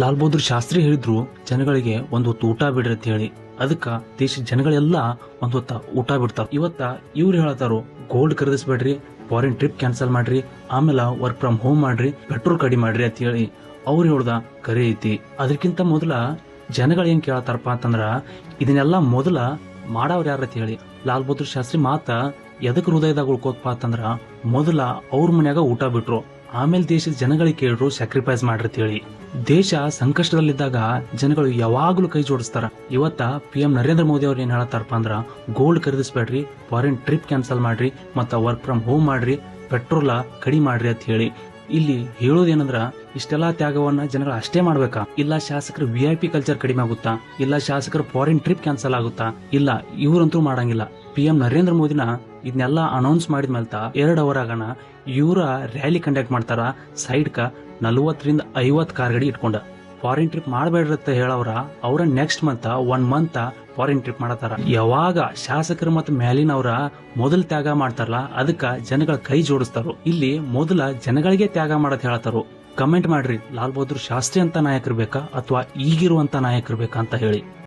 ಲಾಲ್ ಬಹದ್ದೂರ್ ಶಾಸ್ತ್ರಿ ಹೇಳಿದ್ರು ಜನಗಳಿಗೆ ಒಂದು ಹೊತ್ತು ಊಟ ಬಿಡ್ರಿ ಅಂತ ಹೇಳಿ. ಅದಕ್ಕ ದೇಶದ ಜನಗಳೆಲ್ಲ ಒಂದ್ ಹೊತ್ತ ಊಟ ಬಿಡ್ತಾರ. ಇವತ್ತ ಇವ್ರು ಹೇಳತಾರು ಗೋಲ್ಡ್ ಖರೀದಿಸ್ಬೇಡ್ರಿ, ಫಾರಿನ್ ಟ್ರಿಪ್ ಕ್ಯಾನ್ಸಲ್ ಮಾಡ್ರಿ, ಆಮೇಲೆ ವರ್ಕ್ ಫ್ರಮ್ ಹೋಮ್ ಮಾಡ್ರಿ, ಪೆಟ್ರೋಲ್ ಕಡಿಮೆ ಮಾಡ್ರಿ ಅಂತ ಹೇಳಿ ಅವ್ರು ಹೇಳ್ದ ಕರೆ ಐತಿ. ಅದಕ್ಕಿಂತ ಮೊದಲ ಜನಗಳು ಏನ್ ಕೇಳತಾರಪ್ಪ ಅಂತಂದ್ರ ಇದನ್ನೆಲ್ಲ ಮೊದಲ ಮಾಡವ್ರ ಯಾರ ಅಂತ ಹೇಳಿ. ಲಾಲ್ ಬಹದ್ದೂರ್ ಶಾಸ್ತ್ರಿ ಮಾತ ಎದಕ್ ಹೃದಯದಾಗ ಉಳ್ಕೋತಪ್ಪ ಅಂತಂದ್ರ ಮೊದಲ ಅವ್ರ ಮನ್ಯಾಗ ಊಟ ಬಿಟ್ರು, ಆಮೇಲೆ ದೇಶದ ಜನಗಳಿಗೆ ಕೇಳ್ರು ಸ್ಯಾಕ್ರಿಫೈಸ್ ಮಾಡ್ರಿ ಅಂತ ಹೇಳಿ. ದೇಶ ಸಂಕಷ್ಟದಲ್ಲಿದ್ದಾಗ ಜನಗಳು ಯಾವಾಗ್ಲೂ ಕೈ ಜೋಡಿಸ್ತಾರ. ಇವತ್ತ PM ನರೇಂದ್ರ ಮೋದಿ ಅವ್ರು ಏನ್ ಹೇಳತ್ತಾರಪ್ಪ ಅಂದ್ರ ಗೋಲ್ಡ್ ಖರೀದಿಸ್ಬೇಡ್ರಿ, ಫಾರಿನ್ ಟ್ರಿಪ್ ಕ್ಯಾನ್ಸಲ್ ಮಾಡ್ರಿ, ಮತ್ತ ವರ್ಕ್ ಫ್ರಮ್ ಹೋಮ್ ಮಾಡ್ರಿ, ಪೆಟ್ರೋಲ್ ಕಡಿಮೆ ಮಾಡ್ರಿ ಅಂತ ಹೇಳಿ. ಇಲ್ಲಿ ಹೇಳೋದೇನಂದ್ರ ಇಷ್ಟೆಲ್ಲಾ ತ್ಯಾಗವನ್ನ ಜನಗಳು ಅಷ್ಟೇ ಮಾಡ್ಬೇಕಾ? ಇಲ್ಲ ಶಾಸಕರ VIP ಕಲ್ಚರ್ ಕಡಿಮೆ ಆಗುತ್ತಾ? ಇಲ್ಲ ಶಾಸಕರ ಫಾರಿನ್ ಟ್ರಿಪ್ ಕ್ಯಾನ್ಸಲ್ ಆಗುತ್ತಾ? ಇಲ್ಲ, ಇವ್ರಂತೂ ಮಾಡಂಗಿಲ್ಲ. PM ನರೇಂದ್ರ ಮೋದಿನ ಇದನ್ನೆಲ್ಲ ಅನೌನ್ಸ್ ಮಾಡಿದ್ಮೇಲೆ 2 ಅವರ್ ಆಗಣ ಇವರ ರ್ಯಾಲಿ ಕಂಡಕ್ಟ್ ಮಾಡ್ತಾರ. ಸೈಡ್ಕ 40-50 ಕಾರ್ ಗಾಡಿ ಇಟ್ಕೊಂಡ ಫಾರಿನ್ ಟ್ರಿಪ್ ಮಾಡಬೇಡ್ರಿ ಅಂತ ಹೇಳವ್ರ. ಅವ್ರ next month 1 month foreign trip ಮಾಡತಾರ. ಯಾವಾಗ ಶಾಸಕರು ಮತ್ತು ಮೇಲಿನವ್ರ ಮೊದಲ್ ತ್ಯಾಗ ಮಾಡ್ತಾರಲ್ಲ ಅದಕ್ಕ ಜನಗಳ ಕೈ ಜೋಡಿಸ್ತಾರೋ. ಇಲ್ಲಿ ಮೊದಲ ಜನಗಳಿಗೆ ತ್ಯಾಗ ಮಾಡತ್ ಹೇಳತಾರೋ. ಕಮೆಂಟ್ ಮಾಡ್ರಿ, ಲಾಲ್ ಬಹದ್ದೂರ್ ಶಾಸ್ತ್ರಿ ಅಂತ ನಾಯಕರು ಬೇಕಾ ಅಥವಾ ಈಗಿರುವಂತ ನಾಯಕರು ಬೇಕಾ ಅಂತ ಹೇಳಿ.